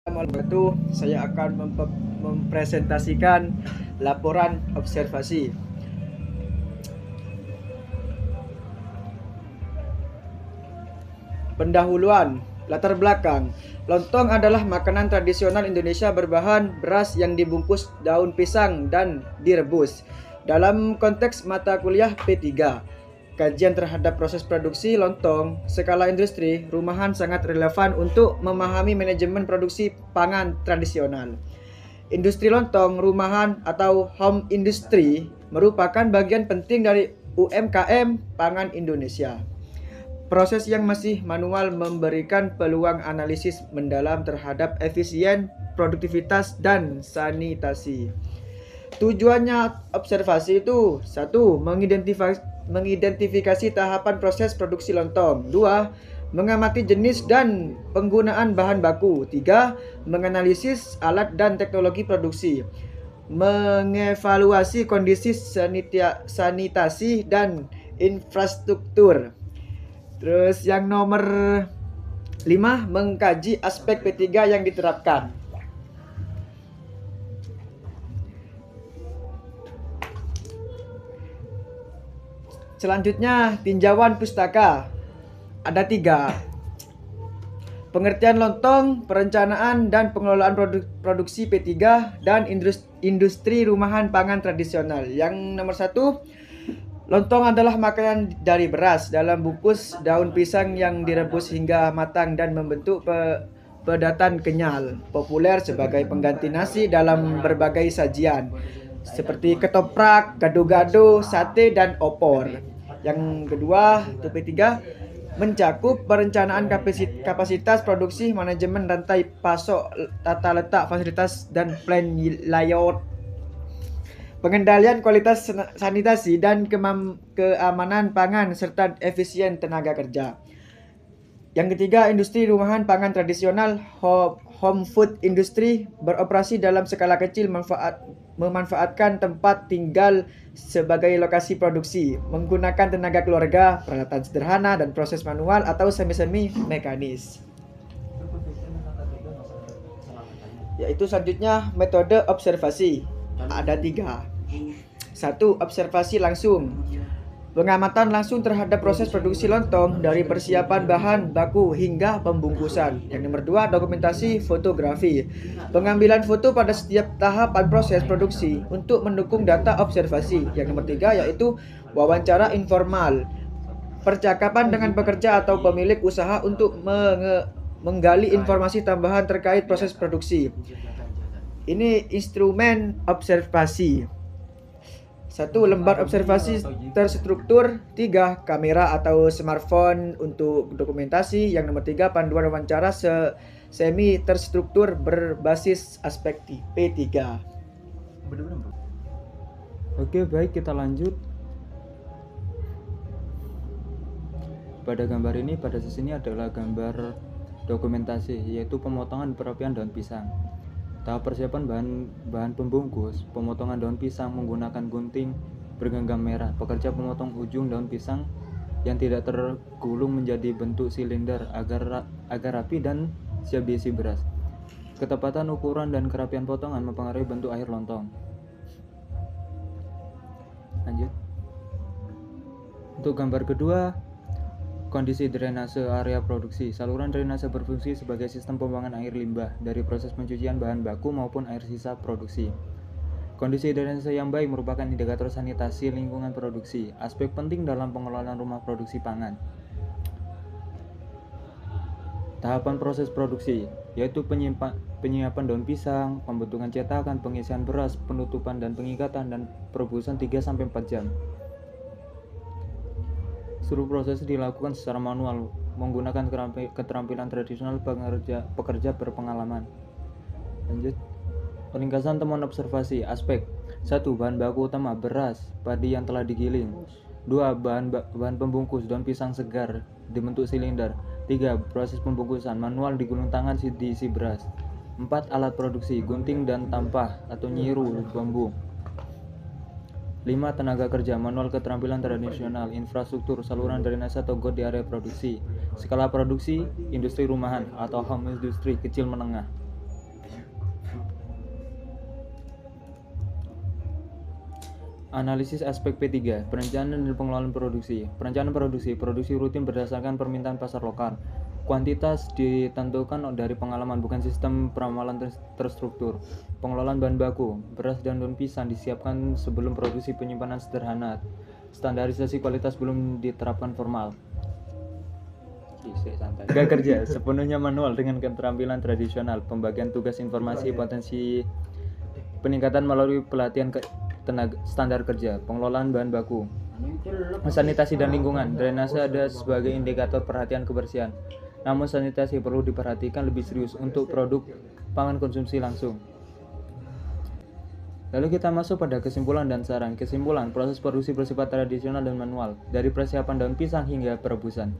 Itu saya akan mempresentasikan laporan observasi. Pendahuluan, latar belakang. Lontong adalah makanan tradisional Indonesia berbahan beras yang dibungkus daun pisang dan direbus. Dalam konteks mata kuliah P3, kajian terhadap proses produksi lontong skala industri rumahan sangat relevan untuk memahami manajemen produksi pangan tradisional. Industri lontong rumahan atau home industry merupakan bagian penting dari UMKM pangan Indonesia. Proses yang masih manual memberikan peluang analisis mendalam terhadap efisien, produktivitas, dan sanitasi. Tujuannya observasi itu: 1. Mengidentifikasi tahapan proses produksi lontong. 2. Mengamati jenis dan penggunaan bahan baku. 3. Menganalisis alat dan teknologi produksi. Mengevaluasi kondisi sanitasi dan infrastruktur. Terus yang nomor 5, mengkaji aspek P3 yang diterapkan. Selanjutnya, tinjauan pustaka. Ada 3. Pengertian lontong, perencanaan dan pengelolaan produksi P3 dan industri rumahan pangan tradisional. Yang nomor 1, lontong adalah makanan dari beras dalam bungkus daun pisang yang direbus hingga matang dan membentuk pedatan kenyal, populer sebagai pengganti nasi dalam berbagai sajian seperti ketoprak, gado-gado, sate, dan opor. Yang kedua, P3 mencakup perencanaan kapasitas produksi, manajemen rantai pasok, tata letak fasilitas dan plan layout, pengendalian kualitas sanitasi dan keamanan pangan serta efisien tenaga kerja. Yang ketiga, industri rumahan pangan tradisional, home food industry, beroperasi dalam skala kecil, memanfaatkan tempat tinggal sebagai lokasi produksi, menggunakan tenaga keluarga, peralatan sederhana, dan proses manual atau semi mekanis. Yaitu selanjutnya metode observasi. Ada 3. 1. Observasi langsung. Pengamatan langsung terhadap proses produksi lontong dari persiapan bahan baku hingga pembungkusan. Yang nomor 2, dokumentasi fotografi. Pengambilan foto pada setiap tahapan proses produksi untuk mendukung data observasi. Yang nomor 3 yaitu wawancara informal. Percakapan dengan pekerja atau pemilik usaha untuk menggali informasi tambahan terkait proses produksi. Ini instrumen observasi. 1. Lembar observasi terstruktur. 3. Kamera atau smartphone untuk dokumentasi. Yang nomor 3, panduan wawancara semi terstruktur berbasis aspek P3. Oke, baik, kita lanjut. Pada gambar ini, pada sisi ini adalah gambar dokumentasi, yaitu pemotongan perapian daun pisang. Tahap persiapan bahan pembungkus, pemotongan daun pisang menggunakan gunting bergenggam merah. Pekerja memotong ujung daun pisang yang tidak tergulung menjadi bentuk silinder agar rapi dan siap diisi beras. Ketepatan ukuran dan kerapian potongan mempengaruhi bentuk akhir lontong. Lanjut. Untuk gambar kedua, kondisi drainase area produksi. Saluran drainase berfungsi sebagai sistem pembuangan air limbah dari proses pencucian bahan baku maupun air sisa produksi. Kondisi drainase yang baik merupakan indikator sanitasi lingkungan produksi, aspek penting dalam pengelolaan rumah produksi pangan. Tahapan proses produksi, yaitu penyiapan daun pisang, pembentukan cetakan, pengisian beras, penutupan dan pengikatan, dan perebusan 3-4 jam. Seluruh proses dilakukan secara manual menggunakan keterampilan tradisional pekerja berpengalaman. Lanjut. Ringkasan temuan observasi. Aspek 1. Bahan baku utama beras, padi yang telah digiling. 2. Bahan pembungkus daun pisang segar dibentuk silinder. 3. Proses pembungkusan manual digulung tangan diisi beras. 4. Alat produksi gunting dan tampah atau nyiru bambu. 5. Tenaga kerja, manual keterampilan tradisional, infrastruktur, saluran drainase atau got di area produksi. Skala produksi, industri rumahan atau home industry kecil menengah. Analisis aspek P3, perencanaan dan pengelolaan produksi. Perencanaan produksi rutin berdasarkan permintaan pasar lokal. Kuantitas ditentukan dari pengalaman, bukan sistem peramalan terstruktur. Pengelolaan bahan baku, beras dan daun pisang disiapkan sebelum produksi, penyimpanan sederhana. Standarisasi kualitas belum diterapkan formal. Gak kerja sepenuhnya manual dengan keterampilan tradisional, pembagian tugas informasi, potensi peningkatan melalui pelatihan tenaga standar kerja, pengelolaan bahan baku, sanitasi dan lingkungan. Drainase ada sebagai indikator perhatian kebersihan. Namun sanitasi perlu diperhatikan lebih serius untuk produk pangan konsumsi langsung. Lalu kita masuk pada kesimpulan dan saran. Kesimpulan, proses produksi bersifat tradisional dan manual, dari persiapan daun pisang hingga perebusan.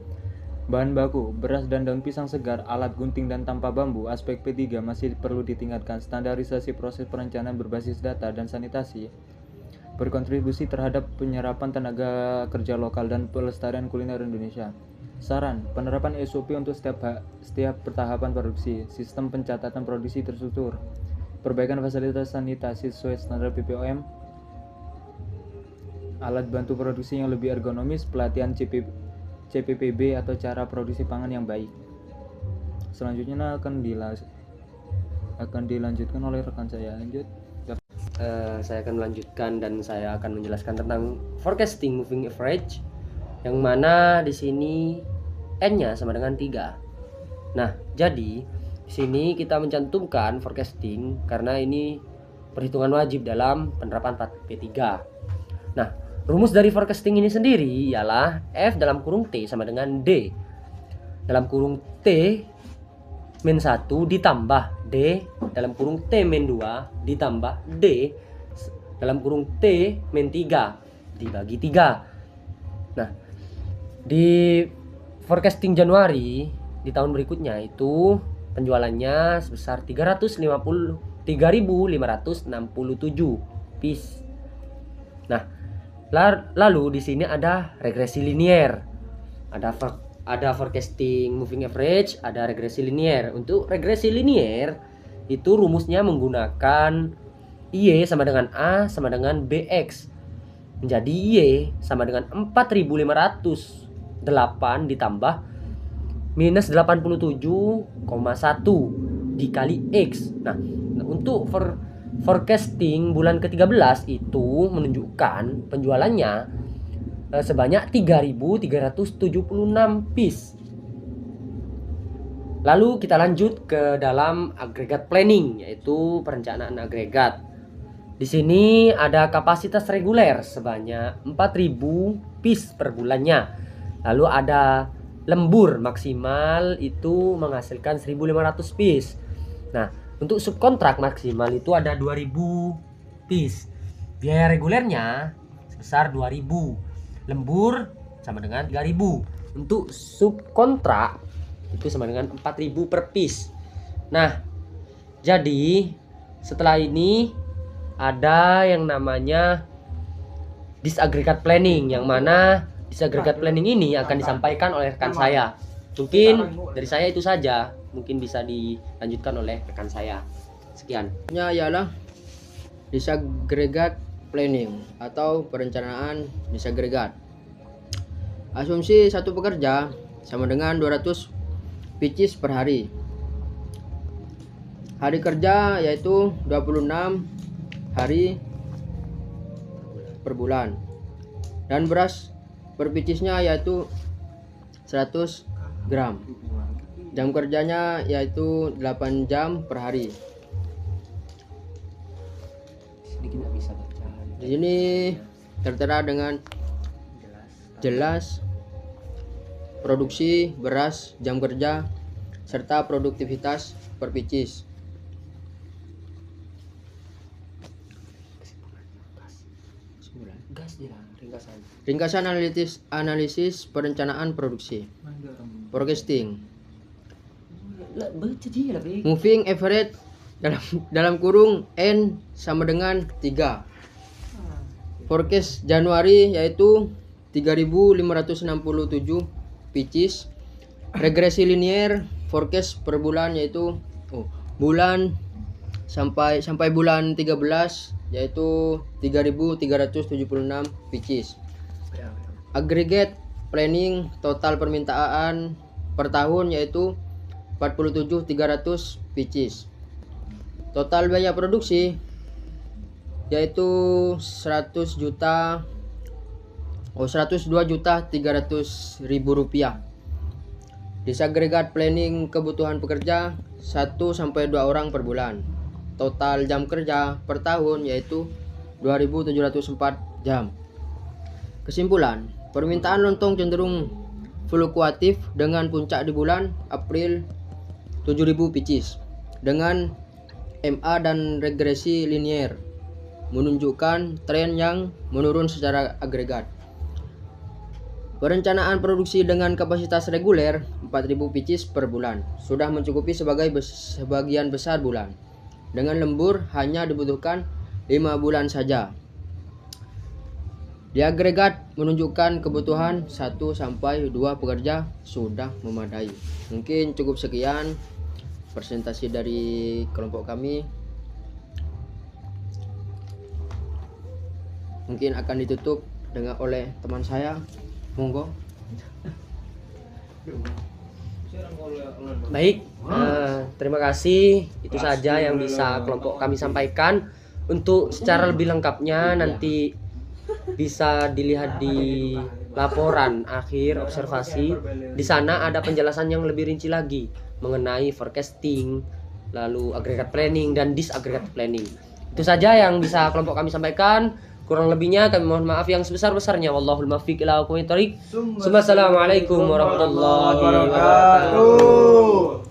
Bahan baku, beras dan daun pisang segar, alat gunting dan tanpa bambu. Aspek P3 masih perlu ditingkatkan. Standarisasi proses perencanaan berbasis data dan sanitasi berkontribusi terhadap penyerapan tenaga kerja lokal dan pelestarian kuliner Indonesia. Saran, penerapan SOP untuk setiap tahapan produksi, sistem pencatatan produksi terstruktur, perbaikan fasilitas sanitasi sesuai standar BPOM, alat bantu produksi yang lebih ergonomis, pelatihan CPPB atau cara produksi pangan yang baik. Selanjutnya akan dilanjutkan oleh rekan saya. Lanjut. Saya akan melanjutkan dan saya akan menjelaskan tentang forecasting moving average, yang mana di sini N-nya sama dengan 3. Nah, jadi di sini kita mencantumkan forecasting karena ini perhitungan wajib dalam penerapan P3. Nah, rumus dari forecasting ini sendiri ialah F dalam kurung T sama dengan D dalam kurung T min 1 ditambah D dalam kurung T min 2 ditambah D dalam kurung T min 3 dibagi 3. Nah, di forecasting Januari di tahun berikutnya itu penjualannya sebesar 3.567 piece. Nah, lalu di sini ada regresi linier. Ada forecasting moving average, ada regresi linier. Untuk regresi linier itu rumusnya menggunakan Y sama dengan A sama dengan BX. Menjadi Y sama dengan 4.508 ditambah minus 87,1 dikali X. Nah, untuk forecasting bulan ke-13 itu menunjukkan penjualannya sebanyak 3.376 piece. Lalu kita lanjut ke dalam agregat planning, yaitu perencanaan agregat. Di sini ada kapasitas reguler sebanyak 4.000 piece per bulannya. Lalu ada lembur maksimal itu menghasilkan 1.500 piece. Nah, untuk subkontrak maksimal itu ada 2.000 piece. Biaya regulernya sebesar 2.000. Lembur sama dengan 3.000. Untuk subkontrak itu sama dengan 4.000 per piece. Nah, jadi setelah ini ada yang namanya disaggregate planning, yang mana disaggregate planning ini akan disampaikan oleh rekan saya. Mungkin dari saya itu saja, mungkin bisa dilanjutkan oleh rekan saya. Sekian. Ialah disaggregate planning atau perencanaan disagregat. Asumsi satu pekerja sama dengan 200 pieces per hari. Hari kerja yaitu 26 hari per bulan. Dan beras per piecesnya yaitu 100 gram. Jam kerjanya yaitu 8 jam per hari. Di sini tertera dengan jelas produksi beras, jam kerja, serta produktivitas per pieces. Ringkasan analisis perencanaan produksi. Forecasting. Moving average dalam kurung N sama dengan 3. Forecast Januari yaitu 3.567 pieces. Regresi linier forecast per bulan yaitu bulan sampai bulan 13 yaitu 3.376 pieces. Aggregate planning total permintaan per tahun yaitu 47.300 pieces. Total biaya produksi yaitu 102.300.000 rupiah. Disagregat planning kebutuhan pekerja 1 sampai 2 orang per bulan. Total jam kerja per tahun yaitu 2.704 jam. Kesimpulan, permintaan lontong cenderung fluktuatif dengan puncak di bulan April 7.000 pieces dengan MA dan regresi linier menunjukkan tren yang menurun secara agregat. Perencanaan produksi dengan kapasitas reguler 4.000 pieces per bulan sudah mencukupi sebagian besar bulan. Dengan lembur hanya dibutuhkan 5 bulan saja. Di agregat menunjukkan kebutuhan 1 sampai 2 pekerja sudah memadai. Mungkin cukup sekian presentasi dari kelompok kami. Mungkin akan ditutup oleh teman saya. Monggo. Baik, terima kasih. Itu saja yang bisa kelompok kami sampaikan. Untuk secara lebih lengkapnya nanti bisa dilihat di laporan akhir observasi. Di sana ada penjelasan yang lebih rinci lagi mengenai forecasting, lalu agregat planning dan disaggregate planning. Itu saja yang bisa kelompok kami sampaikan. Kurang lebihnya kami mohon maaf yang sebesar-besarnya. Wallahul muwaffiq ila aqwamit thoriq. Assalamualaikum warahmatullahi wabarakatuh.